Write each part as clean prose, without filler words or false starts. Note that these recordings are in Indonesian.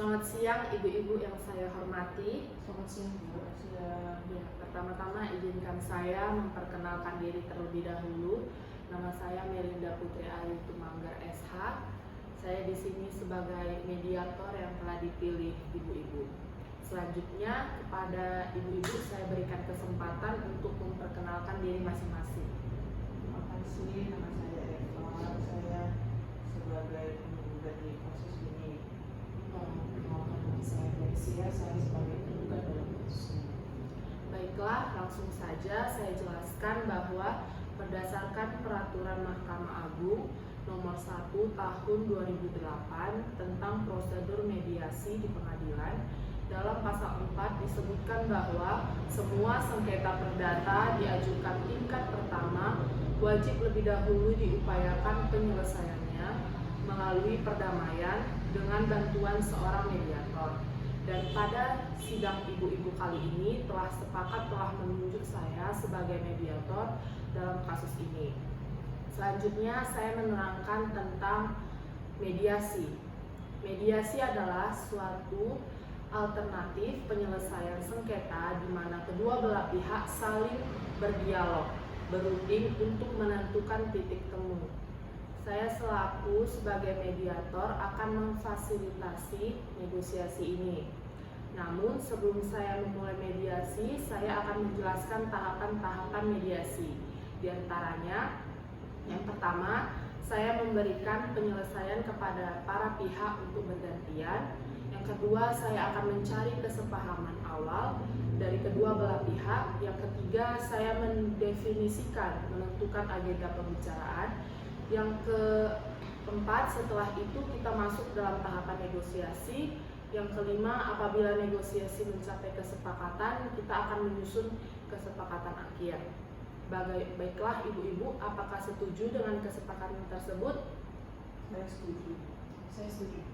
Selamat siang ibu-ibu yang saya hormati. Selamat siang Bu. Ya, pertama-tama izinkan saya memperkenalkan diri terlebih dahulu. Nama saya Melinda Putri Ayu Tumanggar SH. Saya di sini sebagai mediator yang telah dipilih ibu-ibu. Selanjutnya kepada ibu-ibu saya berikan kesempatan untuk memperkenalkan diri masing-masing. Terima kasih. Nama saya Eva. Saya sebagai penggugat di kasus ini. Perkenalkan nama saya Felicia. Saya sebagai penggugat dalam kasus ini. Baiklah, langsung saja saya jelaskan bahwa berdasarkan Peraturan Mahkamah Agung Nomor 1 Tahun 2008 tentang prosedur mediasi di pengadilan, dalam pasal 4 disebutkan bahwa semua sengketa perdata diajukan tingkat pertama wajib lebih dahulu diupayakan penyelesaiannya melalui perdamaian dengan bantuan seorang mediator. Dan pada sidang ibu-ibu kali ini telah menunjuk saya sebagai mediator dalam kasus ini. Selanjutnya saya menerangkan tentang mediasi. Mediasi adalah suatu alternatif penyelesaian sengketa di mana kedua belah pihak saling berdialog, berunding untuk menentukan titik temu. Saya selaku sebagai mediator akan memfasilitasi negosiasi ini. Namun sebelum saya memulai mediasi, saya akan menjelaskan tahapan-tahapan mediasi. Di antaranya, yang pertama, saya memberikan penyelesaian kepada para pihak untuk bergantian. Yang kedua, saya akan mencari kesepahaman awal dari kedua belah pihak. Yang ketiga, saya mendefinisikan, menentukan agenda pembicaraan. Yang keempat, setelah itu kita masuk dalam tahapan negosiasi. Yang kelima, apabila negosiasi mencapai kesepakatan, kita akan menyusun kesepakatan akhir. Baiklah ibu-ibu, apakah setuju dengan kesepakatan tersebut? Saya setuju. Saya setuju.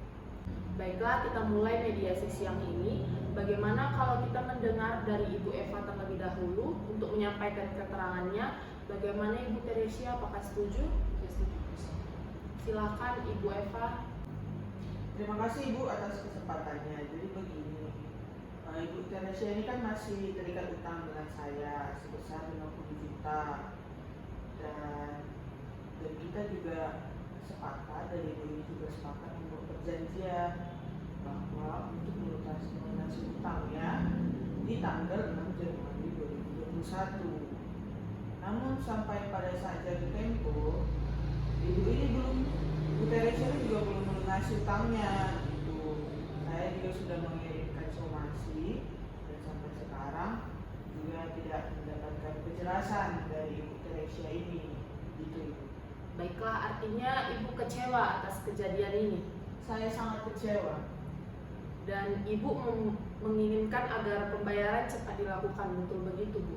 Baiklah, kita mulai mediasi siang ini. Bagaimana kalau kita mendengar dari Ibu Eva terlebih dahulu untuk menyampaikan keterangannya? Bagaimana Ibu Teresia, apakah setuju? Saya setuju. Silakan Ibu Eva. Terima kasih Ibu atas kesempatannya. Jadi begini, Ibu Teresia ini kan masih terikat utang dengan saya sebesar 50 juta, dan kita juga sepakat, dari Ibu ini juga sepakat untuk perjanjian bahwa untuk melunasi utangnya di tanggal 6 Januari 2021. Namun sampai pada saat jatuh tempo, Ibu Teresia ini juga belum melunasi utangnya. Saya juga sudah mengirimkan somasi dan sampai sekarang juga tidak mendapatkan kejelasan dari Ibu Teresia ini. Gitu. Baiklah, artinya Ibu kecewa atas kejadian ini. Saya sangat kecewa. Dan Ibu menginginkan agar pembayaran cepat dilakukan, betul begitu Bu?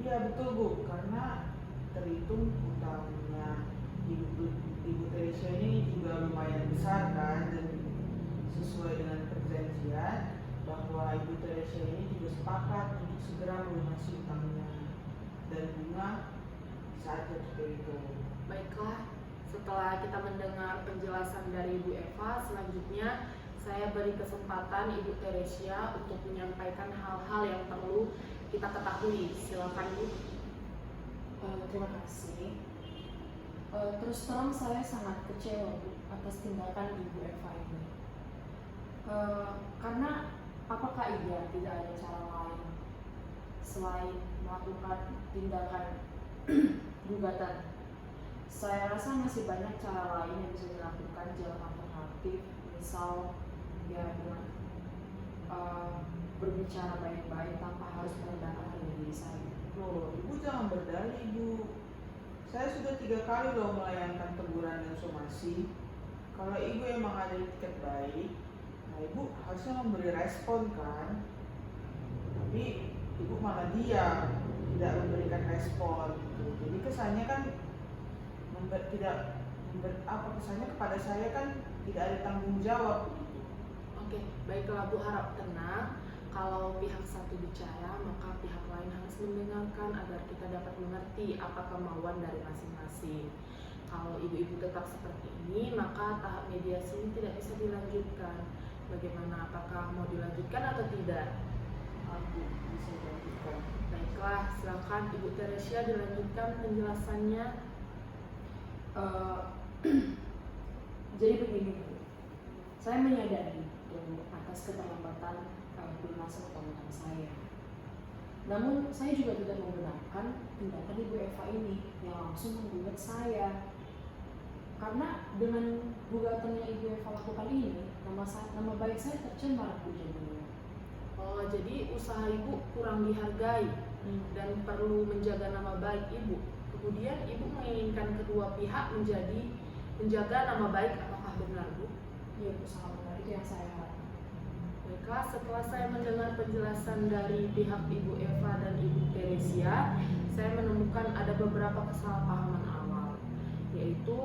Iya betul Bu, karena terhitung utangnya Ibu Teresia ini juga lumayan besar kan, dan sesuai dengan perjanjian bahwa Ibu Teresia ini juga sepakat untuk segera melunasi utangnya dan bunga saat jatuh tempo. Baiklah, setelah kita mendengar penjelasan dari Ibu Eva, selanjutnya saya beri kesempatan Ibu Teresia untuk menyampaikan hal-hal yang perlu kita ketahui. Silakan Bu. Terima kasih. Terus terang saya sangat kecewa Bu atas tindakan Ibu Eva ini. Karena apakah iya tidak ada cara lain selain melakukan tindakan gugatan? Saya rasa masih banyak cara lain yang bisa dilakukan, jalan alternatif, misal ya dengan berbicara baik-baik tanpa harus merendahkan harga diri saya. Loh, Ibu jangan berdalih Ibu. Saya sudah 3 kali loh melayangkan teguran dan somasi. Kalau Ibu emang ada etiket baik, nah Ibu harusnya memberi respon kan. Tapi Ibu malah diam, tidak memberikan respon gitu. Jadi kesannya kan kesannya kepada saya kan tidak ada tanggung jawab begitu. Oke, baiklah Bu, harap tenang. Kalau pihak satu bicara, maka pihak lain harus mendengarkan agar kita dapat mengerti apa kemauan dari masing-masing. Kalau ibu-ibu tetap seperti ini, maka tahap mediasi ini tidak bisa dilanjutkan. Bagaimana, apakah mau dilanjutkan atau tidak? Aku bisa lanjutkan. Baiklah, silakan Ibu Teresia dilanjutkan penjelasannya. Eh, jadi begini Bu, saya menyadari atas keterlambatan pelunasan utang saya. Namun saya juga tidak membenarkan tindakan Ibu Eva ini yang langsung menggugat saya. Karena dengan gugatan yang Ibu Eva lakukan ini, nama baik saya tercemar Bu jadinya. Oh, jadi usaha Ibu kurang dihargai dan perlu menjaga nama baik Ibu. Kemudian Ibu menginginkan kedua pihak menjaga nama baik, apakah benar Bu? Iya Bu, sangat benar, itu yang saya harapkan. Baiklah, setelah saya mendengar penjelasan dari pihak Ibu Eva dan Ibu Teresia, saya menemukan ada beberapa kesalahpahaman awal, yaitu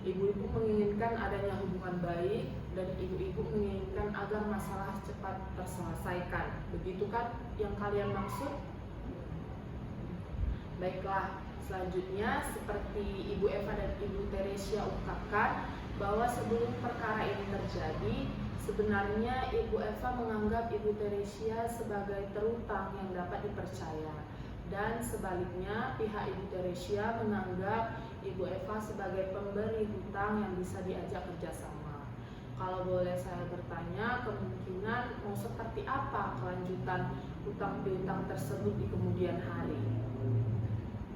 ibu-ibu menginginkan adanya hubungan baik dan ibu-ibu menginginkan agar masalah cepat terselesaikan. Begitu kan yang kalian maksud? Baiklah, selanjutnya seperti Ibu Eva dan Ibu Teresia ungkapkan bahwa sebelum perkara ini terjadi, sebenarnya Ibu Eva menganggap Ibu Teresia sebagai terutang yang dapat dipercaya, dan sebaliknya pihak Ibu Teresia menganggap Ibu Eva sebagai pemberi hutang yang bisa diajak kerjasama. Kalau boleh saya bertanya, kemungkinan mau seperti apa kelanjutan hutang piutang tersebut di kemudian hari?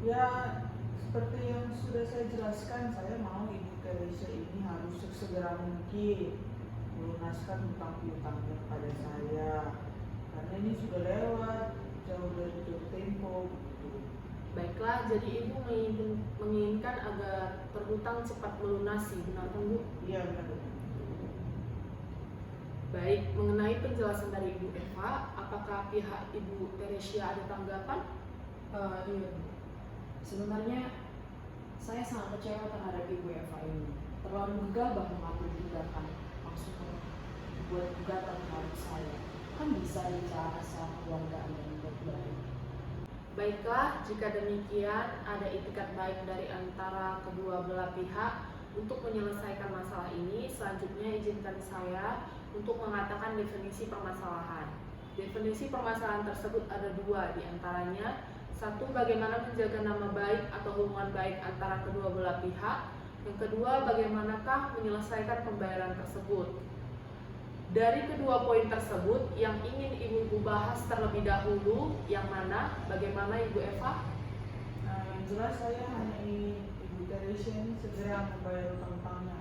Ya, seperti yang sudah saya jelaskan, saya mau Ibu Teresia ini harus sesegera mungkin melunaskan hutang piutangnya kepada saya, karena ini sudah lewat jauh dari jauh tempo gitu. Baiklah, jadi Ibu menginginkan agar terhutang cepat melunasi, benar kan Bu? Iya, benar. Baik, mengenai penjelasan dari Ibu Eva, apakah pihak Ibu Teresia ada tanggapan? Iya Bu, sebenarnya saya sangat kecewa terhadap Ibu Eva ini. Terlalu gegabah mengambil tindakan langsung buat gugatan terhadap saya. Kan bisa bicara sama keluargaan dan baik-baik. Baiklah, jika demikian ada itikat baik dari antara kedua belah pihak untuk menyelesaikan masalah ini. Selanjutnya izinkan saya untuk mengatakan definisi permasalahan. Definisi permasalahan tersebut ada dua, diantaranya satu, bagaimana menjaga nama baik atau hubungan baik antara kedua belah pihak. Yang kedua, bagaimanakah menyelesaikan pembayaran tersebut. Dari kedua poin tersebut, yang ingin Ibu bahas terlebih dahulu, yang mana? Bagaimana Ibu Eva? Yang jelas saya hanya ingin Ibu Teresia ini segera membayar utang-utangnya.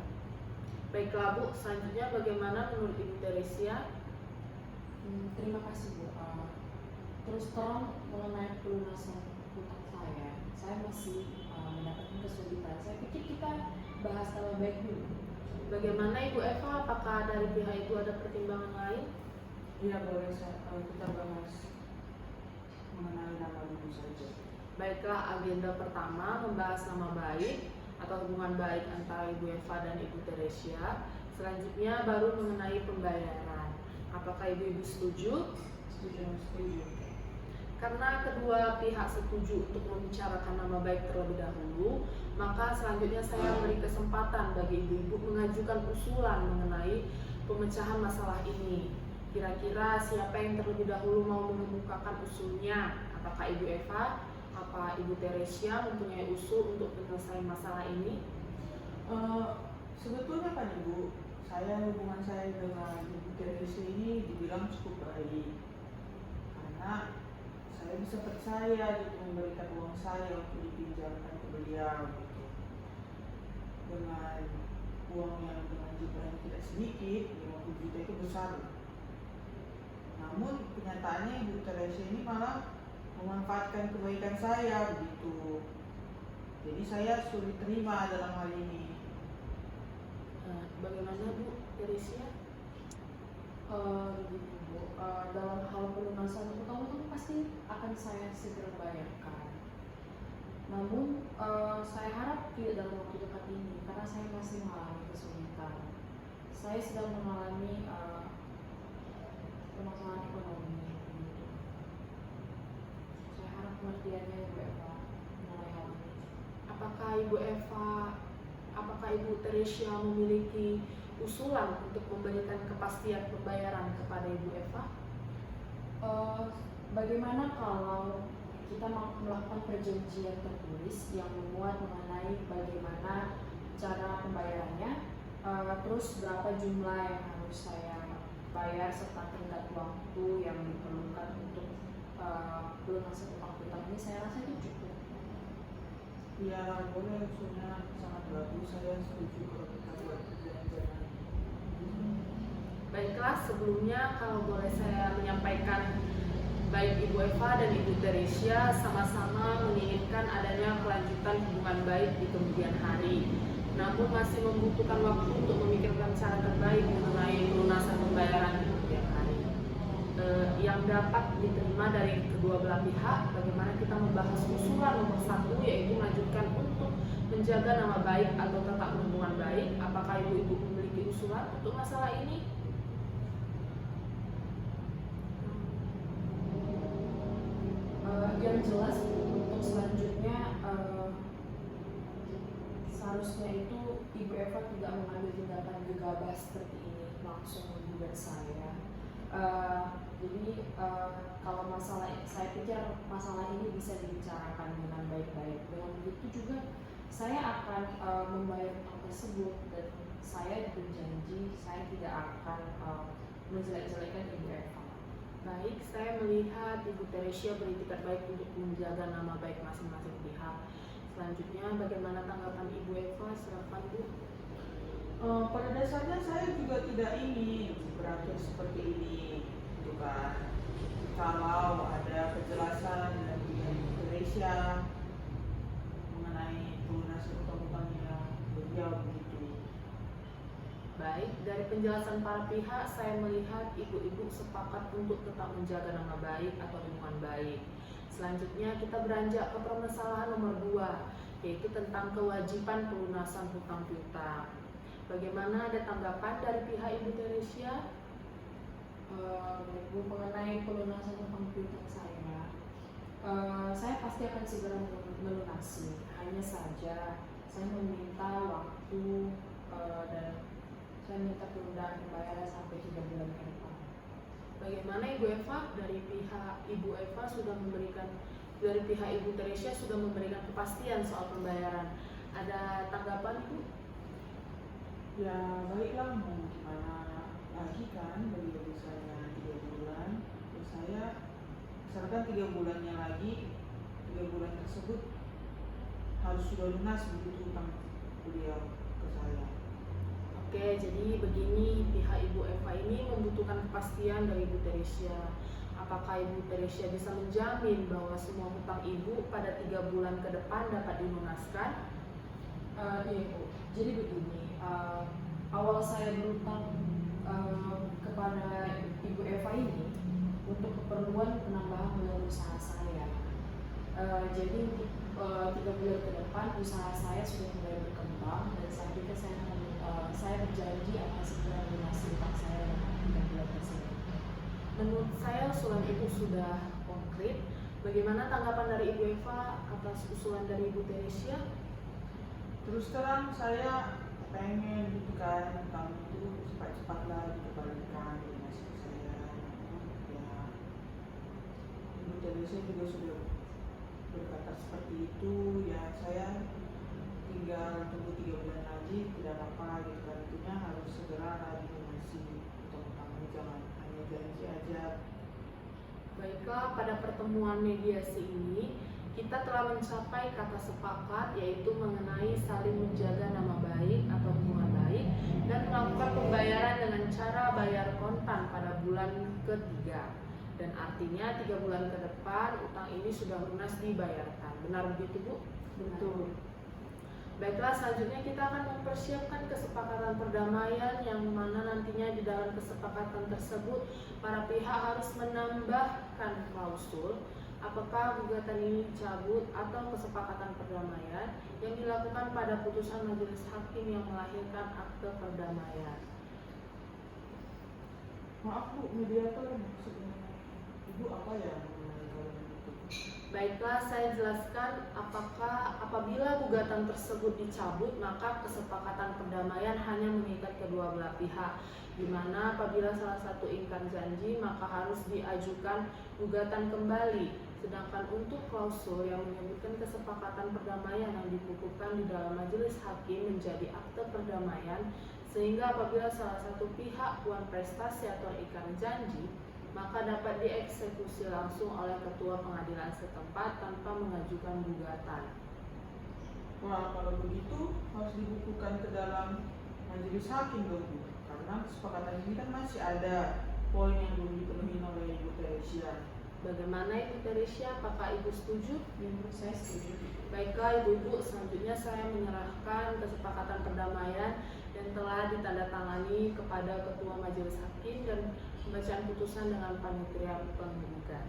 Baiklah Bu, selanjutnya bagaimana menurut Ibu Teresia? Terima kasih Bu. Terus terang mengenai pelunasan hutang saya masih mendapatkan kesulitan. Saya pikir kita bahas nama baik dulu. Bagaimana Ibu Eva? Apakah dari pihak Ibu ada pertimbangan lain? Iya, boleh kita bahas mengenai nama dulu saja. Baiklah, agenda pertama membahas nama baik atau hubungan baik antara Ibu Eva dan Ibu Teresia. Selanjutnya baru mengenai pembayaran. Apakah Ibu-Ibu setuju? Setuju. Karena kedua pihak setuju untuk membicarakan nama baik terlebih dahulu, maka selanjutnya saya beri kesempatan bagi ibu-ibu mengajukan usulan mengenai pemecahan masalah ini. Kira-kira siapa yang terlebih dahulu mau mengemukakan usulnya? Apakah Ibu Eva? Apa Ibu Teresia mempunyai usul untuk menyelesaikan masalah ini? Sebetulnya kan Ibu, hubungan saya dengan Ibu Teresia ini dibilang cukup baik, karena saya bisa percaya gitu memberikan uang saya untuk dipinjamkan ke beliau gitu. Dengan uang yang dengan jumlah yang tidak sedikit, 50 juta itu besar. Namun kenyataannya Ibu Teresia ini malah memanfaatkan kebaikan saya begitu. Jadi saya sulit terima dalam hal ini. Bagaimana Bu Teresia? Gitu Bu. Dalam hal pelunasan utang-utang pasti akan saya segera bayarkan. Namun saya harap tidak dalam waktu dekat ini, karena saya masih mengalami kesulitan. Saya sedang mengalami permasalahan ekonomi. Gitu. Saya harap pengertiannya Ibu Eva mengenai hal ini. Apakah Ibu Teresia memiliki usulan untuk memberikan kepastian pembayaran kepada Ibu Eva? Bagaimana kalau kita melakukan perjanjian tertulis yang memuat mengenai bagaimana cara pembayarannya, terus berapa jumlah yang harus saya bayar serta tenggat waktu yang diperlukan untuk pelunasan utang piutang ini, saya rasa itu cukup. Ya boleh, usulnya sangat bagus, saya setuju kalau kita buat perjanjian. Baiklah, sebelumnya kalau boleh saya menyampaikan, baik Ibu Eva dan Ibu Teresia sama-sama menginginkan adanya kelanjutan hubungan baik di kemudian hari. Namun masih membutuhkan waktu untuk memikirkan cara terbaik mengenai pelunasan pembayaran di kemudian hari. Yang dapat diterima dari kedua belah pihak, bagaimana kita membahas usulan nomor 1, yaitu melanjutkan untuk menjaga nama baik atau tetap hubungan baik. Apakah Ibu-Ibu memiliki usulan untuk masalah ini? Yang jelas untuk selanjutnya seharusnya itu Ibu Eva tidak mengambil tindakan gegabah seperti ini langsung menggugat saya. Jadi kalau masalah, saya pikir masalah ini bisa dibicarakan dengan baik-baik. Dengan begitu juga saya akan membayar utang tersebut, dan saya berjanji saya tidak akan menjelek-jelekan Ibu Eva. Baik, saya melihat Ibu Teresia beritikat baik untuk menjaga nama baik masing-masing pihak. Selanjutnya, bagaimana tanggapan Ibu Eva? Silakan Bu. Pada dasarnya saya juga tidak ingin berakhir seperti ini, gitu kan. Kalau ada kejelasan dari Indonesia mengenai pelunasan utang-utangnya beliau begitu. Baik, dari penjelasan para pihak, saya melihat ibu-ibu sepakat untuk tetap menjaga nama baik atau hubungan baik. Selanjutnya kita beranjak ke permasalahan nomor 2, yaitu tentang kewajiban pelunasan hutang piutang. Bagaimana, ada tanggapan dari pihak Ibu Teresia? Mengenai pelunasan hutang piutang saya pasti akan segera melunasi. Hanya saja saya meminta waktu dan saya minta penundaan pembayaran sampai 3 bulan ke depan. Bagaimana Ibu Eva? Dari pihak Ibu Eva sudah memberikan, dari pihak Ibu Teresia sudah memberikan kepastian soal pembayaran. Ada tanggapan Ibu? Ya baiklah, mau gimana lagi kan, beliau misalnya 3 bulan, terus saya misalkan 3 bulannya lagi, 3 bulan tersebut harus sudah lunas begitu utang beliau ke saya. Oke, jadi begini, pihak Ibu Eva ini membutuhkan kepastian dari Ibu Teresia. Apakah Ibu Teresia bisa menjamin bahwa semua hutang Ibu pada 3 bulan ke depan dapat dilunaskan? Iya Bu, jadi begini, awal saya berutang kepada Ibu Eva ini untuk keperluan penambahan modal usaha saya. Jadi untuk 3 bulan ke depan usaha saya sudah mulai berkembang, dan saya pikir saya berjanji akan segera melunasi utang saya dalam 3 bulan tersebut. Menurut saya usulan itu sudah konkret. Bagaimana tanggapan dari Ibu Eva atas usulan dari Ibu Teresia? Terus terang saya pengen gitu kan, kamu itu cepat-cepatlah dikembalikan donasi saya. Ya, Ibu Teresia juga sudah berkata seperti itu. Ya saya tinggal tunggu 3 bulan lagi, tidak apa-apa gitu kan. Intinya harus segera dilunasi utang-utangnya, jangan hanya janji aja. Baiklah, pada pertemuan mediasi ini kita telah mencapai kata sepakat, yaitu mengenai saling menjaga nama baik atau hubungan baik dan melakukan pembayaran dengan cara bayar kontan pada bulan ketiga. Dan artinya 3 bulan ke depan utang ini sudah lunas dibayarkan. Benar begitu Bu? Betul. Baiklah, selanjutnya kita akan mempersiapkan kesepakatan perdamaian, yang mana nantinya di dalam kesepakatan tersebut para pihak harus menambahkan klausul apakah gugatan ini dicabut atau kesepakatan perdamaian yang dilakukan pada putusan majelis hakim yang melahirkan akte perdamaian. Maaf Bu, mediator maksudnya Ibu apa ya mengenai kalimat itu? Baiklah, saya jelaskan apabila gugatan tersebut dicabut, maka kesepakatan perdamaian hanya mengikat kedua belah pihak, di mana apabila salah satu ingkar janji, maka harus diajukan gugatan kembali. Sedangkan untuk klausul yang menyebutkan kesepakatan perdamaian yang dikukuhkan di dalam majelis hakim menjadi akte perdamaian, sehingga apabila salah satu pihak puan prestasi atau ingkar janji, maka dapat dieksekusi langsung oleh ketua pengadilan setempat tanpa mengajukan gugatan. Wah, kalau begitu harus dibukukan ke dalam majelis hakim dong, Bu. Karena kesepakatan ini kan masih ada poin yang belum dipenuhi oleh Ibu Teresia. Bagaimana Ibu Teresia? Apakah Ibu setuju? Saya setuju. Baiklah Ibu-Ibu, selanjutnya saya menyerahkan kesepakatan perdamaian yang telah ditandatangani kepada Ketua Majelis Hakim dan pembacaan putusan dengan panitia penggugat.